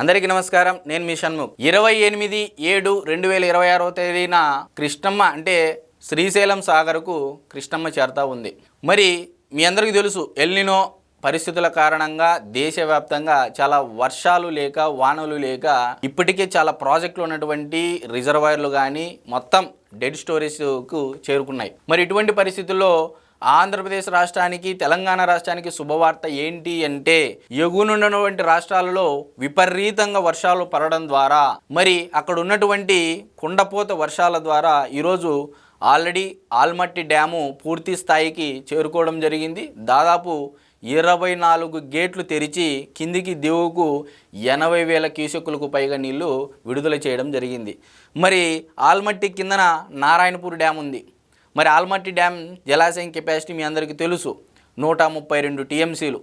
అందరికీ నమస్కారం. నేను మీ షణ్ముఖ్. 28/7/2026 తేదీన కృష్ణమ్మ అంటే శ్రీశైలం సాగర్కు కృష్ణమ్మ చేరుతా ఉంది. మరి మీ అందరికీ తెలుసు, ఎల్నినో పరిస్థితుల కారణంగా దేశవ్యాప్తంగా చాలా వర్షాలు లేక వానలు లేక ఇప్పటికే చాలా ప్రాజెక్టులు ఉన్నటువంటి రిజర్వాయర్లు కానీ మొత్తం డెడ్ స్టోరేజ్కు చేరుకున్నాయి. మరి ఇటువంటి పరిస్థితుల్లో ఆంధ్రప్రదేశ్ రాష్ట్రానికి తెలంగాణ రాష్ట్రానికి శుభవార్త ఏంటి అంటే, ఎగునున్నటువంటి రాష్ట్రాలలో విపరీతంగా వర్షాలు పడడం ద్వారా మరి అక్కడ ఉన్నటువంటి కుండపోత వర్షాల ద్వారా ఈరోజు ఆల్రెడీ ఆల్మట్టి డ్యాము పూర్తి స్థాయికి చేరుకోవడం జరిగింది. దాదాపు 24 గేట్లు తెరిచి కిందికి దిగువకు 80,000 క్యూసెక్కులకు పైగా నీళ్లు విడుదల చేయడం జరిగింది. మరి ఆల్మట్టి కిందన నారాయణపూర్ డ్యామ్ ఉంది. మరి ఆల్మట్టి డ్యామ్ జలాశయం కెపాసిటీ మీ అందరికీ తెలుసు, 132 టీఎంసీలు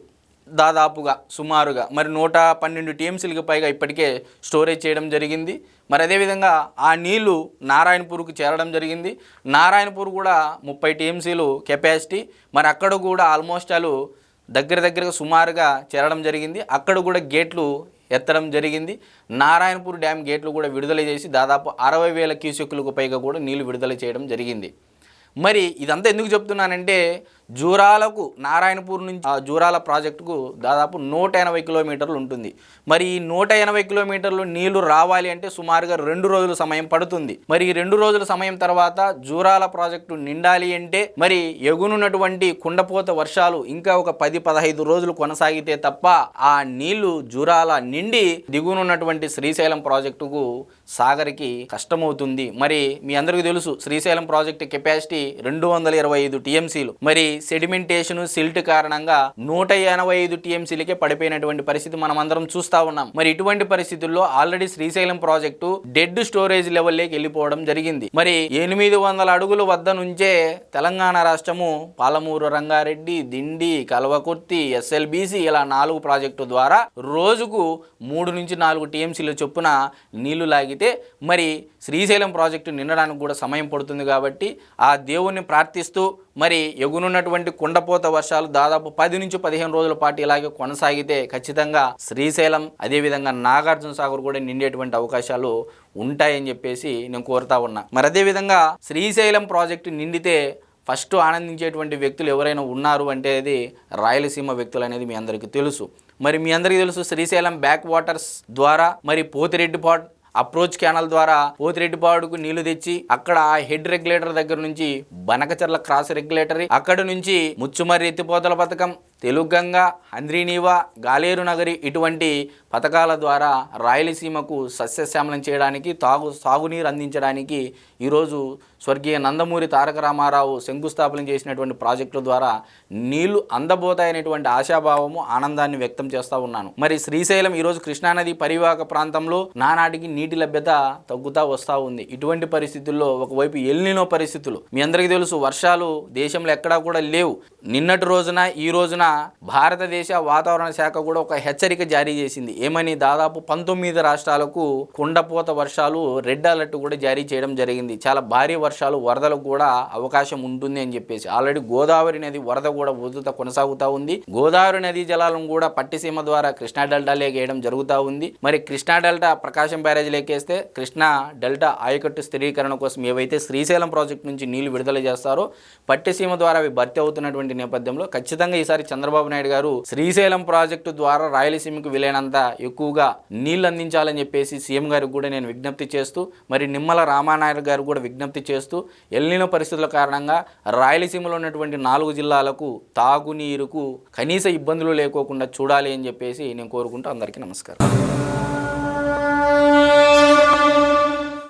దాదాపుగా సుమారుగా మరి 112 టీఎంసీలకు పైగా ఇప్పటికే స్టోరేజ్ చేయడం జరిగింది. మరి అదేవిధంగా ఆ నీళ్లు నారాయణపూర్కు చేరడం జరిగింది. నారాయణపూర్ కూడా 30 టీఎంసీలు కెపాసిటీ. మరి అక్కడ కూడా ఆల్మోస్ట్ దగ్గరగా సుమారుగా చేరడం జరిగింది. అక్కడ కూడా గేట్లు ఎత్తడం జరిగింది. నారాయణపూర్ డ్యామ్ గేట్లు కూడా విడుదల చేసి దాదాపు 60,000 క్యూసెక్కులకు పైగా కూడా నీళ్లు విడుదల చేయడం జరిగింది. మరి ఇదంతా ఎందుకు చెప్తున్నానంటే, జూరాలకు నారాయణపూర్ నుంచి జూరాల ప్రాజెక్టుకు దాదాపు 180 కిలోమీటర్లు ఉంటుంది. మరి ఈ 180 కిలోమీటర్లు నీళ్లు రావాలి అంటే సుమారుగా 2 రోజుల సమయం పడుతుంది. మరి ఈ 2 రోజుల సమయం తర్వాత జూరాల ప్రాజెక్టు నిండాలి అంటే మరి ఎగునున్నటువంటి కుండపోత వర్షాలు ఇంకా ఒక 10-15 రోజులు కొనసాగితే తప్ప ఆ నీళ్లు జూరాల నిండి దిగునున్నటువంటి శ్రీశైలం ప్రాజెక్టుకు సాగర్కి కష్టమవుతుంది. మరి మీ అందరికీ తెలుసు, శ్రీశైలం ప్రాజెక్టు కెపాసిటీ 225 టీఎంసీలు. మరి సెడిమెంటేషన్ సిల్ట్ కారణంగా 185 టీఎంసీలకే పడిపోయినటువంటి పరిస్థితి మనం అందరం చూస్తా ఉన్నాం. మరి ఇటువంటి పరిస్థితుల్లో already Srisailam project dead storage లెవెల్లోకి వెళ్ళిపోవడం జరిగింది. మరి 800 అడుగుల వద్ద నుంచే తెలంగాణ రాష్ట్రము పాలమూరు రంగారెడ్డి, దిండి, కల్వకుర్తి, ఎస్ఎల్బీసీ ఇలా 4 ప్రాజెక్టు ద్వారా రోజుకు 3 నుంచి 4 టీఎంసీల చొప్పున నీళ్లు లాగితే మరి శ్రీశైలం ప్రాజెక్టు నిండడానికి కూడా సమయం పడుతుంది. కాబట్టి ఆ దేవుణ్ణి ప్రార్థిస్తూ మరి ఎగునున్నటువంటి కుండపోత వర్షాలు దాదాపు 10 నుంచి 15 రోజుల పాటు ఇలాగే కొనసాగితే ఖచ్చితంగా శ్రీశైలం అదేవిధంగా నాగార్జున సాగర్ కూడా నిండేటువంటి అవకాశాలు ఉంటాయని చెప్పేసి నేను కోరుతా ఉన్నా. మరి అదేవిధంగా శ్రీశైలం ప్రాజెక్టు నిండితే ఫస్ట్ ఆనందించేటువంటి వ్యక్తులు ఎవరైనా ఉన్నారు అంటే అది రాయలసీమ వ్యక్తులు అనేది మీ అందరికీ తెలుసు. మరి మీ అందరికీ తెలుసు, శ్రీశైలం బ్యాక్ వాటర్స్ ద్వారా మరి పోతిరెడ్డిపాడు అప్రోచ్ కెనాల్ ద్వారా పోతిరెడ్డిపాడుకు నీళ్లు తెచ్చి అక్కడ ఆ హెడ్ రెగ్యులేటర్ దగ్గర నుంచి బనకచర్ల క్రాస్ రెగ్యులేటరీ, అక్కడ నుంచి ముచ్చుమర్రి ఎత్తిపోతల పథకం, తెలుగంగా, హంద్రీనీవా, గాలేరు నగరి ఇటువంటి పథకాల ద్వారా రాయలసీమకు సస్యశ్యామలం చేయడానికి సాగునీరు అందించడానికి ఈరోజు స్వర్గీయ నందమూరి తారక రామారావు శంకుస్థాపన చేసినటువంటి ప్రాజెక్టుల ద్వారా నీళ్లు అందబోతాయనేటువంటి ఆశాభావము, ఆనందాన్ని వ్యక్తం చేస్తూ ఉన్నాను. మరి శ్రీశైలం ఈరోజు కృష్ణానది పరివాహక ప్రాంతంలో నానాటికి నీటి లభ్యత తగ్గుతూ వస్తూ ఉంది. ఇటువంటి పరిస్థితుల్లో ఒకవైపు ఎల్నినో పరిస్థితులు మీ అందరికీ తెలుసు, వర్షాలు దేశంలో ఎక్కడా కూడా లేవు. నిన్నటి రోజున ఈ రోజున భారతదేశ వాతావరణ శాఖ కూడా ఒక హెచ్చరిక జారీ చేసింది. ఏమని, దాదాపు 19 రాష్ట్రాలకు కుండపోత వర్షాలు రెడ్ అలర్ట్ కూడా జారీ చేయడం జరిగింది. చాలా భారీ వర్షాలు, వరదలకు కూడా అవకాశం ఉంటుంది అని చెప్పేసి. ఆల్రెడీ గోదావరి నది వరద కూడా ఉధృత కొనసాగుతూ ఉంది. గోదావరి నదీ జలాలను కూడా పట్టిసీమ ద్వారా కృష్ణా డెల్టా లేకేయడం జరుగుతూ ఉంది. మరి కృష్ణా డెల్టా ప్రకాశం బ్యారేజ్ లేకేస్తే కృష్ణా డెల్టా ఆయకట్టు స్థిరీకరణ కోసం ఏవైతే శ్రీశైలం ప్రాజెక్టు నుంచి నీళ్లు విడుదల చేస్తారో పట్టిసీమ ద్వారా అవి భర్తీ అవుతున్నటువంటి నేపథ్యంలో ఖచ్చితంగా ఈసారి చంద్రబాబు నాయుడు గారు శ్రీశైలం ప్రాజెక్టు ద్వారా రాయలసీమకు వీలైనంత ఎక్కువగా నీళ్లు అందించాలని చెప్పేసి సీఎం గారికి కూడా నేను విజ్ఞప్తి చేస్తూ, మరి నిమ్మల రామానాయుడు గారు కూడా విజ్ఞప్తి చేస్తూ ఎల్నినో పరిస్థితుల కారణంగా రాయలసీమలో ఉన్నటువంటి 4 జిల్లాలకు తాగునీరుకు కనీస ఇబ్బందులు లేకోకుండా చూడాలి అని చెప్పేసి నేను కోరుకుంటూ అందరికీ నమస్కారం.